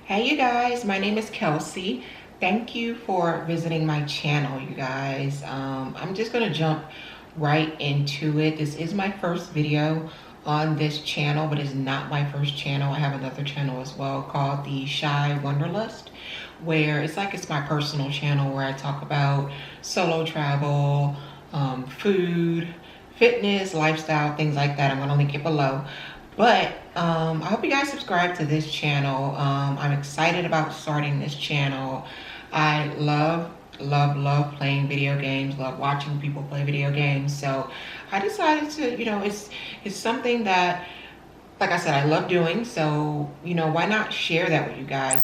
Hey you guys, my name is Kelsey. Thank you for visiting my channel, you guys. I'm just gonna jump right into it. This is my first video on this channel, but it's not my first channel. I have another channel as well called The Shy Wanderlust, where it's my personal channel where I talk about solo travel, food, fitness, lifestyle, things like that. I'm gonna link it below. But I hope you guys subscribe to this channel. I'm excited about starting this channel. I love playing video games, love watching people play video games. So I decided to, it's something that, like I said, I love doing. So, why not share that with you guys?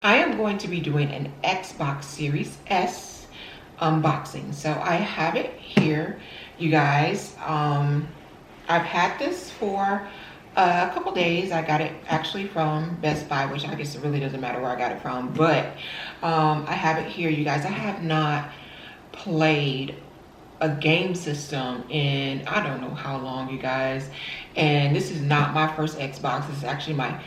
I am going to be doing an Xbox Series S unboxing. So I have it here, you guys. I've had this for a couple days. I got it actually from Best Buy, which I guess it really doesn't matter where I got it from, but I have it here, you guys. I have not played a game system in I don't know how long, you guys, and this is not my first Xbox. This is actually my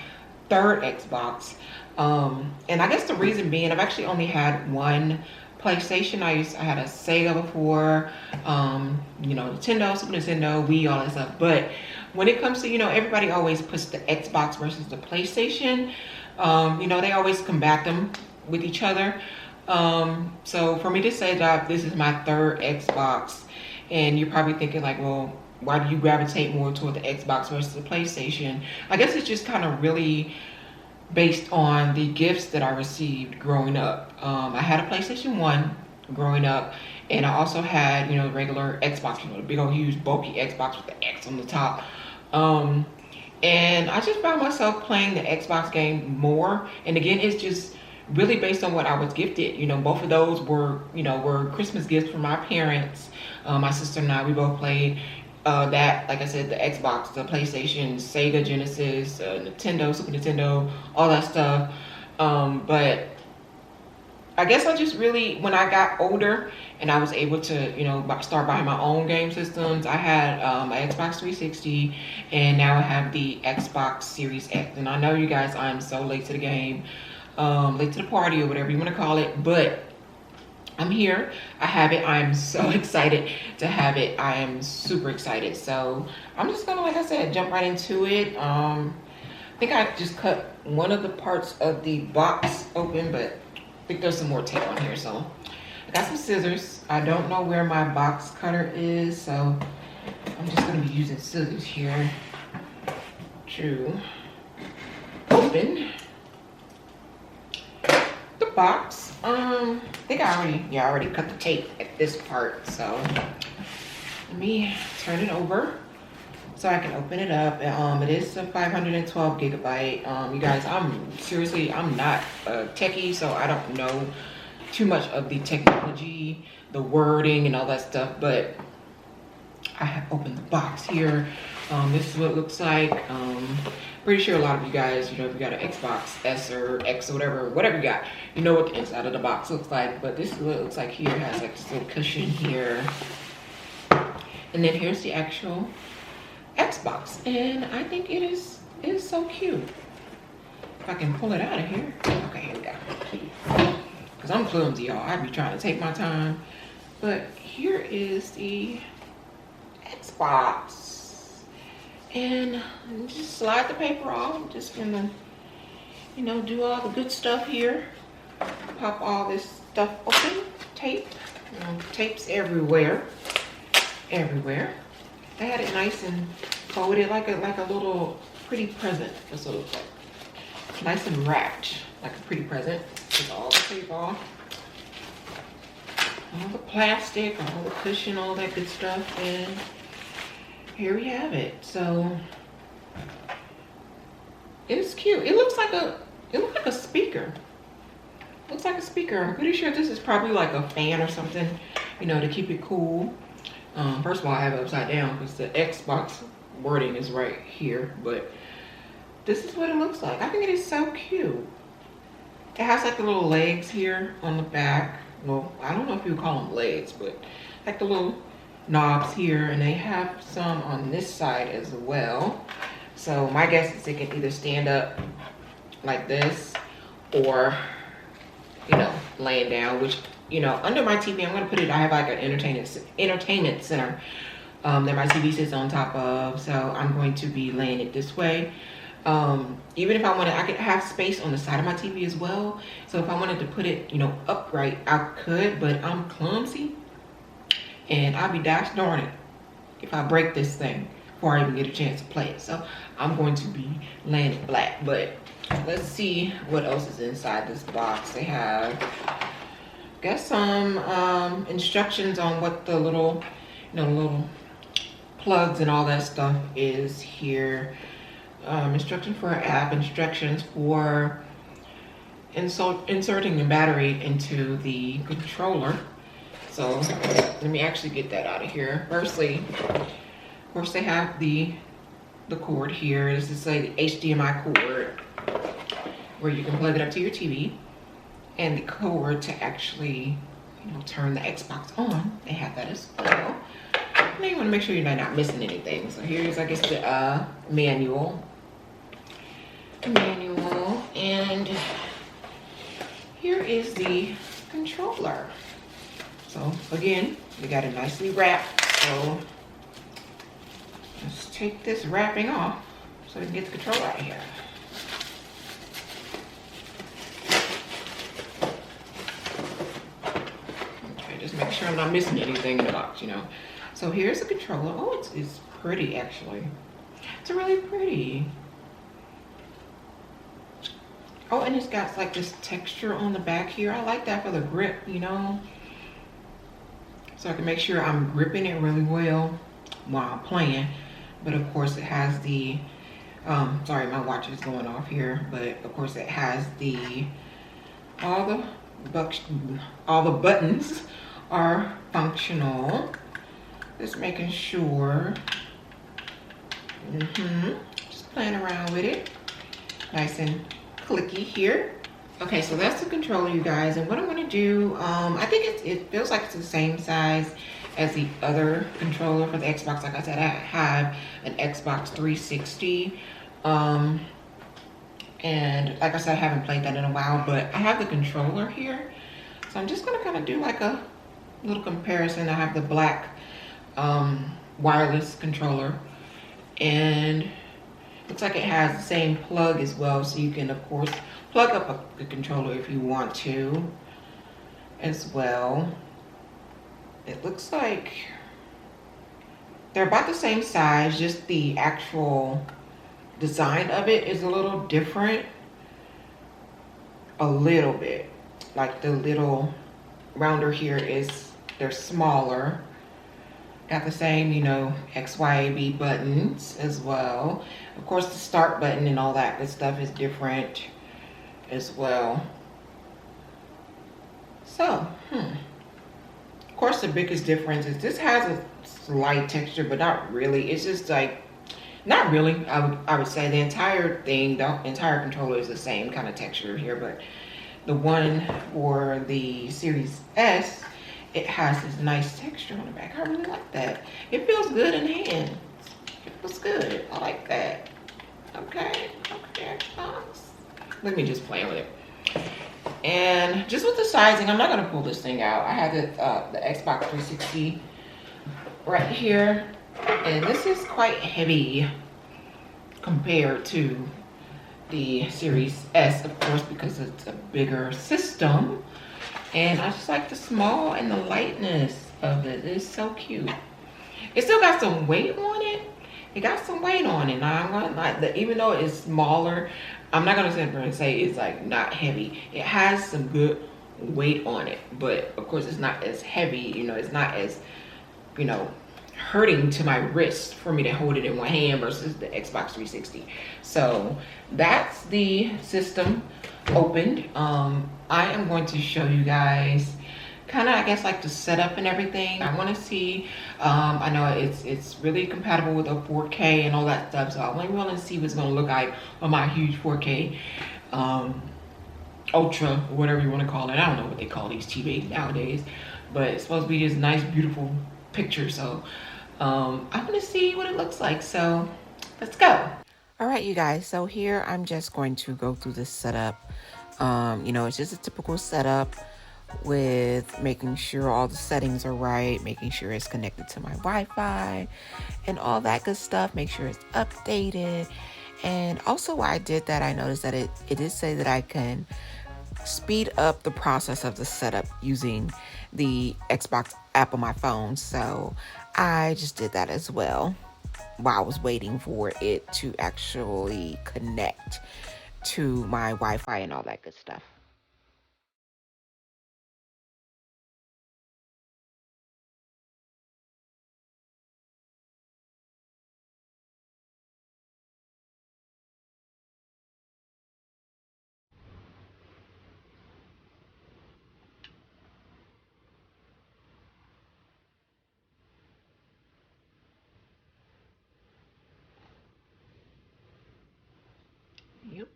third Xbox, and I guess the reason being I've actually only had one PlayStation. I had a Sega before, Nintendo, Super Nintendo, Wii, all that stuff. But when it comes to, everybody always puts the Xbox versus the PlayStation. They always combat them with each other. So for me to say that this is my third Xbox, and you're probably thinking like, well, why do you gravitate more toward the Xbox versus the PlayStation? I guess it's just kind of really based on the gifts that I received growing up. I had a PlayStation 1 growing up, and I also had, the regular Xbox, the big old huge bulky Xbox with the X on the top. And I just found myself playing the Xbox game more. And again, it's just really based on what I was gifted. Both of those were Christmas gifts from my parents. My sister and I, we both played that, like I said, the Xbox, the PlayStation, Sega, Genesis, Nintendo, Super Nintendo, all that stuff. But I guess I just really, when I got older and I was able to, start buying my own game systems, I had my Xbox 360, and now I have the Xbox Series X. And I know you guys, I'm so late to the game, late to the party, or whatever you want to call it, but I'm here. I have it. I'm so excited to have it. I am super excited. So I'm just gonna, like I said, jump right into it. I think I just cut one of the parts of the box open, but I think there's some more tape on here. So I got some scissors. I don't know where my box cutter is, so I'm just gonna be using scissors here to open the box. I think I already cut the tape at this part, so let me turn it over so I can open it up. It is a 512 gigabyte. You guys, I'm not a techie, so I don't know too much of the technology, the wording, and all that stuff, but I have opened the box here. This is what it looks like. Pretty sure a lot of you guys, if you got an Xbox S or X or whatever you got, you know what the inside of the box looks like. But this is what it looks like here. It has like this little cushion here. And then here's the actual Xbox. And I think it is so cute. If I can pull it out of here. Okay, here we go. Because I'm clumsy, y'all. I be trying to take my time. But here is the Xbox. And just slide the paper off. I'm just gonna, do all the good stuff here. Pop all this stuff open. Tape. Tape's everywhere. Everywhere. I had it nice and folded like a little pretty present. That's what it looks like. Nice and wrapped like a pretty present. With all the tape off. All the plastic, all the cushion, all that good stuff, and here we have it. So it's cute. It looks like a speaker. Looks like a speaker. I'm pretty sure this is probably like a fan or something, to keep it cool. First of all, I have it upside down because the Xbox wording is right here, but this is what it looks like. I think it is so cute. It has like the little legs here on the back. Well, I don't know if you would call them legs, but like the little knobs here, and they have some on this side as well. So my guess is it can either stand up like this, or, you know, laying down, which, you know, under my TV, I'm gonna put it, I have like an entertainment center that my TV sits on top of. So I'm going to be laying it this way. Even if I wanted, I could have space on the side of my TV as well. So if I wanted to put it, you know, upright, I could, but I'm clumsy and I'll be dash darn it if I break this thing before I even get a chance to play it. So I'm going to be laying it flat. But let's see what else is inside this box. They have, got some instructions on what the little, you know, little plugs and all that stuff is here. Instruction for an app, instructions for inserting the battery into the controller. So let me actually get that out of here. Firstly, of course, they have the cord here. This is like the HDMI cord where you can plug it up to your TV, and the cord to actually, you know, turn the Xbox on. They have that as well. Now you want to make sure you're not missing anything. So here's, I guess, the manual, and here is the controller. So again, we got it nicely wrapped. So let's take this wrapping off so we can get the controller out of here. Okay, just make sure I'm not missing anything in the box, you know. So here's the controller. Oh, it's pretty actually. It's really pretty. Oh, and it's got like this texture on the back here. I like that for the grip, you know. So I can make sure I'm gripping it really well while I'm playing. But of course it has the, sorry, my watch is going off here. But of course it has the, all the buttons are functional. Just making sure. Just playing around with it. Nice and clicky here. Okay, so that's the controller, you guys. And what I'm gonna do, I think it feels like it's the same size as the other controller for the Xbox. Like I said, I have an Xbox 360. And like I said, I haven't played that in a while, but I have the controller here. So I'm just gonna kind of do like a little comparison. I have the black wireless controller, and looks like it has the same plug as well, so you can of course plug up the controller if you want to as well. It looks like they're about the same size, just the actual design of it is a little different, a little bit. Like the little rounder here is, they're smaller. Got the same, you know, X, Y, A, B buttons as well. Of course, the start button and all that good stuff is different as well. So, of course, the biggest difference is this has a slight texture, but not really. It's just like, not really. I would say the entire thing, the entire controller is the same kind of texture here, but the one for the Series S, it has this nice texture on the back. I really like that. It feels good in hands. It feels good. I like that. Okay, Xbox. Let me just play with it. And just with the sizing, I'm not gonna pull this thing out. I have the Xbox 360 right here, and this is quite heavy compared to the Series S, of course, because it's a bigger system. And I just like the small and the lightness of it. It's so cute. It still got some weight on it. It got some weight on it. Now I'm gonna like even though it's smaller, I'm not gonna sit there and say it's like not heavy. It has some good weight on it, but of course it's not as heavy. You know, it's not as, you know, hurting to my wrist for me to hold it in one hand versus the Xbox 360. So that's the system opened. I am going to show you guys kind of, I guess, like the setup and everything. I want to see, I know it's really compatible with a 4K and all that stuff, so I want to see what's going to look like on my huge 4K ultra, whatever you want to call it. I don't know what they call these TVs nowadays, but it's supposed to be this nice beautiful picture. So I want to see what it looks like, so let's go. All right, you guys, so here I'm just going to go through this setup. It's just a typical setup with making sure all the settings are right, making sure it's connected to my Wi-Fi and all that good stuff, make sure it's updated. And also while I did that, I noticed that it did say that I can speed up the process of the setup using the Xbox app on my phone. So I just did that as well while I was waiting for it to actually connect to my Wi-Fi and all that good stuff. Yep.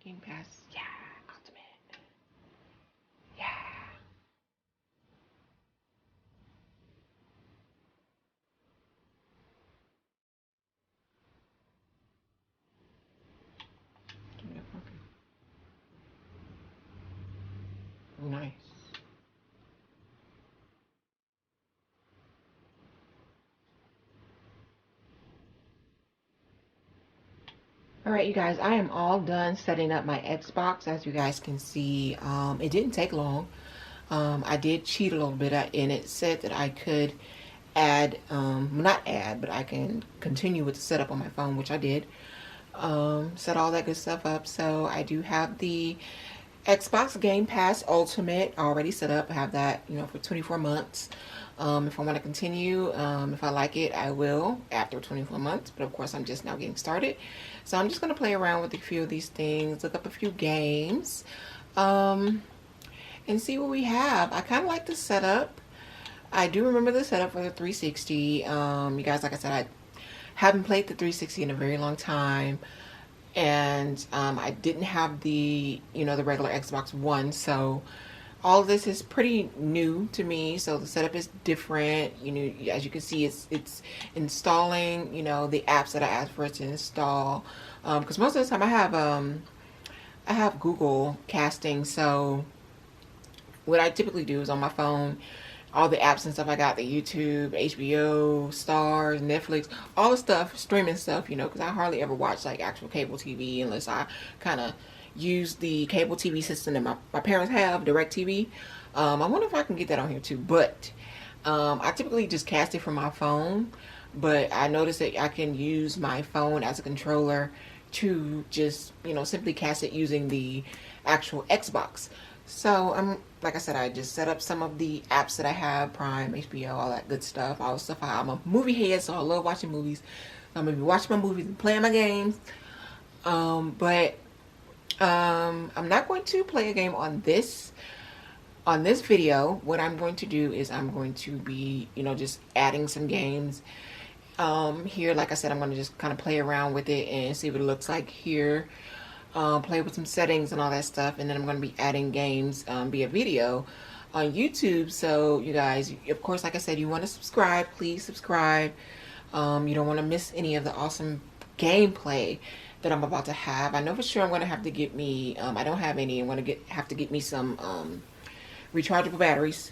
Game Pass. Yeah. Ultimate. Yeah. Give me a fucking nice. All right, you guys, I am all done setting up my Xbox. As you guys can see, it didn't take long. I did cheat a little bit, and it said that I could add, not add, but I can continue with the setup on my phone, which I did. Set all that good stuff up. So I do have the Xbox Game Pass Ultimate already set up. I have that, for 24 months. If I want to continue, if I like it, I will after 24 months. But of course, I'm just now getting started. So I'm just going to play around with a few of these things, look up a few games, and see what we have. I kind of like the setup. I do remember the setup for the 360. You guys, like I said, I haven't played the 360 in a very long time. And I didn't have the the regular Xbox One, so all of this is pretty new to me. So the setup is different. As you can see, it's installing the apps that I asked for it to install, because most of the time I have Google Casting. So what I typically do is on my phone, all the apps and stuff I got, the YouTube, HBO, Stars, Netflix, all the stuff, streaming stuff, because I hardly ever watch like actual cable TV unless I kind of use the cable TV system that my parents have, Direct TV. I wonder if I can get that on here too, but I typically just cast it from my phone, but I noticed that I can use my phone as a controller to just, simply cast it using the actual Xbox. So like I said, I just set up some of the apps that I have, Prime, HBO, all that good stuff, all the stuff. I'm a movie head, so I love watching movies. I'm gonna be watching my movies and playing my games. But I'm not going to play a game on this video. What I'm going to do is I'm going to be, just adding some games here. Like I said, I'm going to just kind of play around with it and see what it looks like here. Play with some settings and all that stuff, and then I'm going to be adding games via video on YouTube. So you guys, of course, like I said, you want to subscribe, please subscribe. You don't want to miss any of the awesome gameplay that I'm about to have. I know for sure I'm going to have to get me, I don't have any, I'm going to have to get me some rechargeable batteries.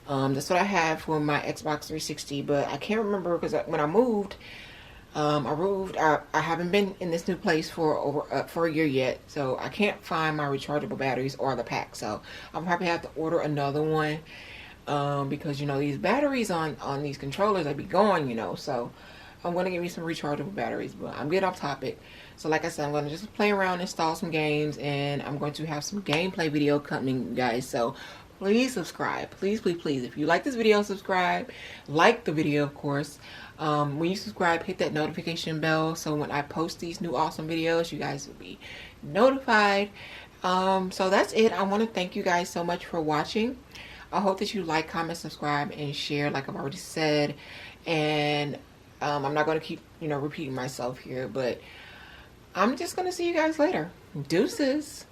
That's what I have for my Xbox 360, but I can't remember because when I moved, I haven't been in this new place for a year yet, so I can't find my rechargeable batteries or the pack. So I'll probably have to order another one, because these batteries on these controllers they be going, so I'm gonna get me some rechargeable batteries. But I'm getting off topic. So like I said, I'm gonna just play around, install some games, and I'm going to have some gameplay video coming, guys. So please subscribe, please, please, please. If you like this video, subscribe, like the video, of course. When you subscribe, hit that notification bell so when I post these new awesome videos, you guys will be notified. So that's it. I want to thank you guys so much for watching. I hope that you like, comment, subscribe, and share like I've already said. And I'm not going to keep repeating myself here, but I'm just going to see you guys later. Deuces.